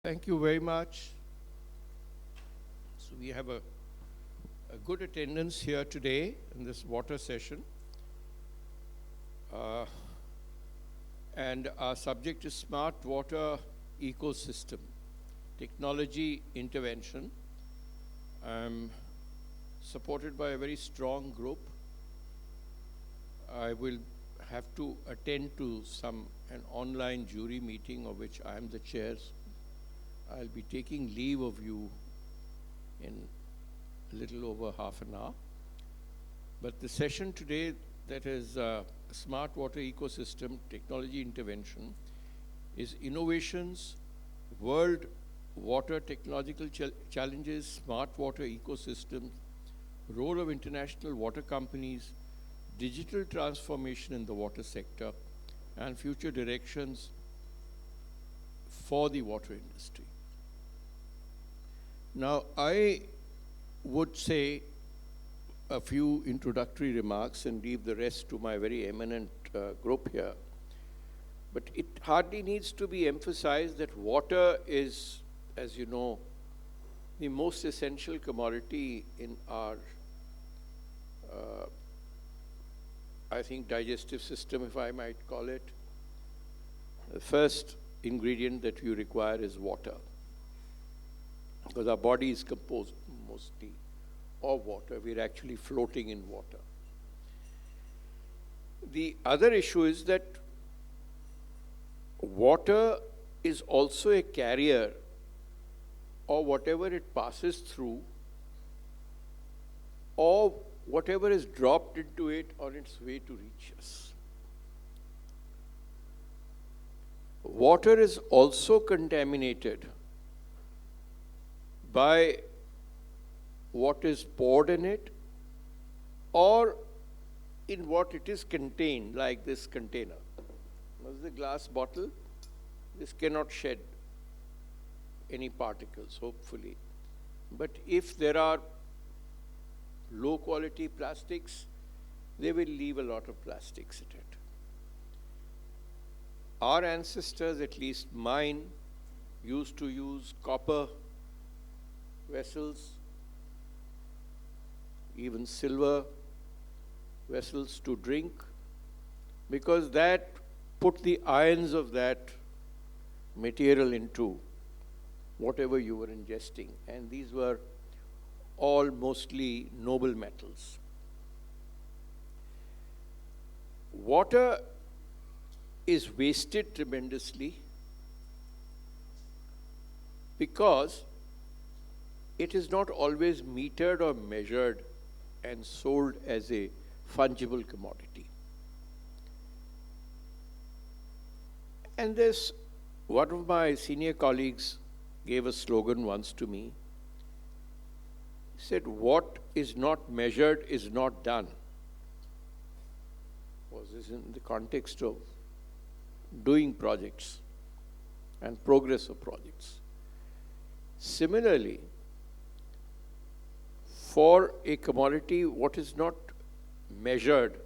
Thank you very much. So we have a good attendance here today in this water session. And our subject is Smart Water Ecosystem, Technology Intervention. I'm supported by a very strong group. I will have to attend to an online jury meeting of which I am the chair. I'll be taking leave of you in a little over half an hour. But the session today, that is Smart Water Ecosystem Technology Intervention, is Innovations, World Water Technological Challenges, Smart Water Ecosystems, Role of International Water Companies, Digital Transformation in the Water Sector, and Future Directions for the water industry. Now, I would say a few introductory remarks and leave the rest to my very eminent group here. But it hardly needs to be emphasized that water is, as you know, the most essential commodity in our, I think, digestive system, if I might call it. The first ingredient that you require is water, because our body is composed mostly of water. We're actually floating in water. The other issue is that water is also a carrier of whatever it passes through or whatever is dropped into it on its way to reach us. Water is also contaminated by what is poured in it or in what it is contained, like this container. This is a glass bottle. This cannot shed any particles, hopefully. But if there are low quality plastics, they will leave a lot of plastics in it. Our ancestors, at least mine, used to use copper vessels, even silver vessels to drink, because that put the ions of that material into whatever you were ingesting. And these were all mostly noble metals. Water is wasted tremendously because it is not always metered or measured and sold as a fungible commodity. And this, one of my senior colleagues gave a slogan once to me. He said, "What is not measured is not done." Was this in the context of doing projects and progress of projects? Similarly, for a commodity, what is not measured,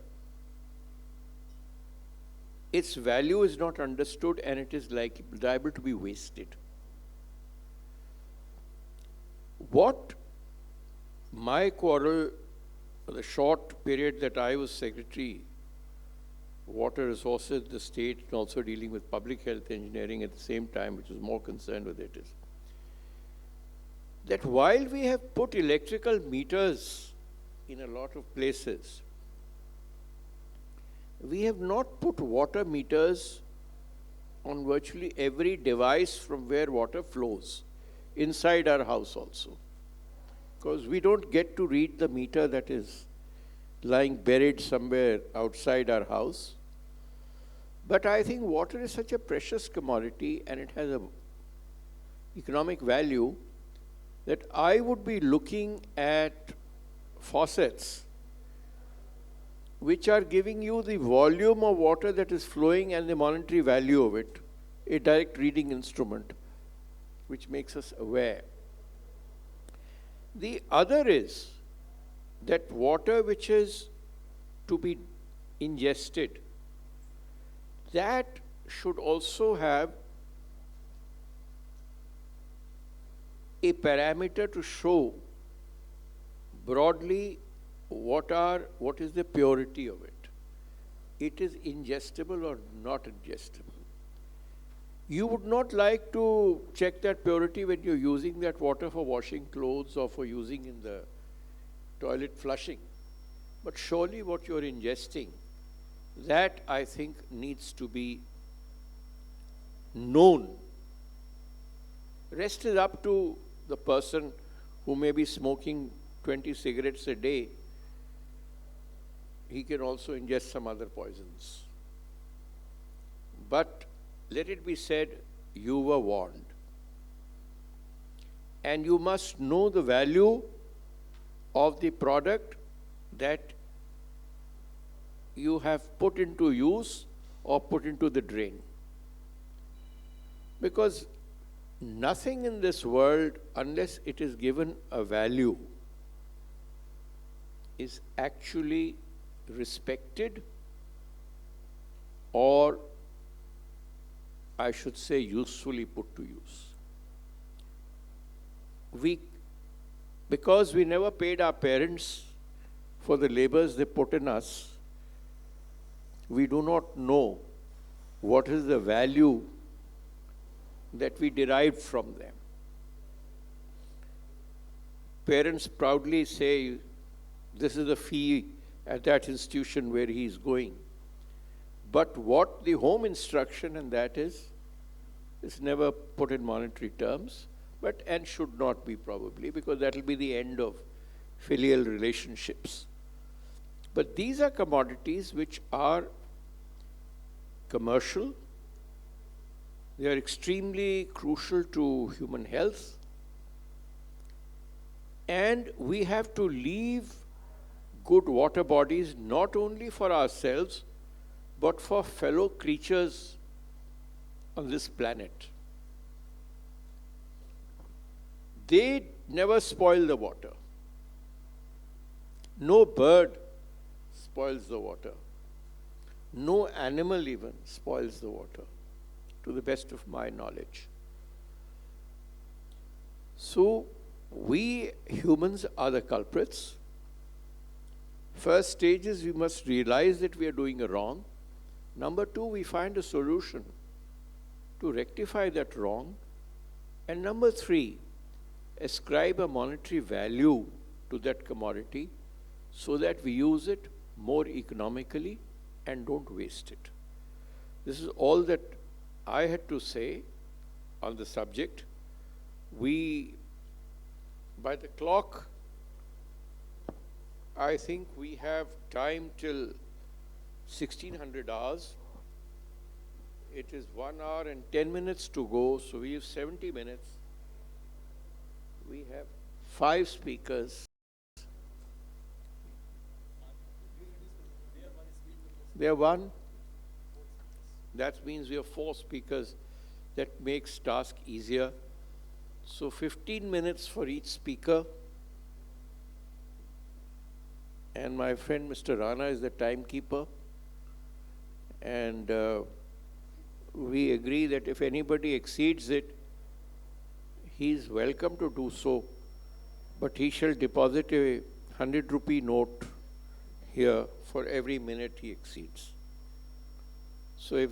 its value is not understood and it is liable to be wasted. What my quarrel, for the short period that I was Secretary, Water Resources, the state, and also dealing with public health engineering at the same time, which was more concerned with it, is that while we have put electrical meters in a lot of places, we have not put water meters on virtually every device from where water flows, inside our house also. Because we don't get to read the meter that is lying buried somewhere outside our house. But I think water is such a precious commodity and it has an economic value that I would be looking at faucets which are giving you the volume of water that is flowing and the monetary value of it, a direct reading instrument, which makes us aware. The other is that water which is to be ingested, that should also have a parameter to show broadly what is the purity of it. It is ingestible or not ingestible. You would not like to check that purity when you're using that water for washing clothes or for using in the toilet flushing. But surely what you're ingesting, that I think needs to be known. Rest is up to the person who may be smoking 20 cigarettes a day. He can also ingest some other poisons. But let it be said, you were warned. And you must know the value of the product that you have put into use or put into the drain. Because nothing in this world, unless it is given a value, is actually respected, or I should say usefully put to use. Because we never paid our parents for the labors they put in us, we do not know what is the value that we derived from them. Parents proudly say, this is the fee at that institution where he is going. But what the home instruction, and that is never put in monetary terms, and should not be probably, because that will be the end of filial relationships. But these are commodities which are commercial. They are extremely crucial to human health. And we have to leave good water bodies not only for ourselves, but for fellow creatures on this planet. They never spoil the water. No bird spoils the water. No animal even spoils the water, to the best of my knowledge. So, we humans are the culprits. First stage is we must realize that we are doing a wrong. Number two, we find a solution to rectify that wrong. And number three, ascribe a monetary value to that commodity so that we use it more economically and don't waste it. This is all that I had to say on the subject. By the clock, I think we have time till 1600 hours. It is 1 hour and 10 minutes to go, so we have 70 minutes. We have 5 speakers. They are one. That means we have 4 speakers. That makes task easier. So 15 minutes for each speaker. And my friend Mr. Rana is the timekeeper. And we agree that if anybody exceeds it, he is welcome to do so. But he shall deposit a 100 rupee note here for every minute he exceeds. So if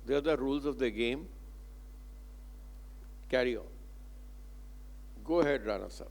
they are the rules of the game, carry on. Go ahead, Rana sir.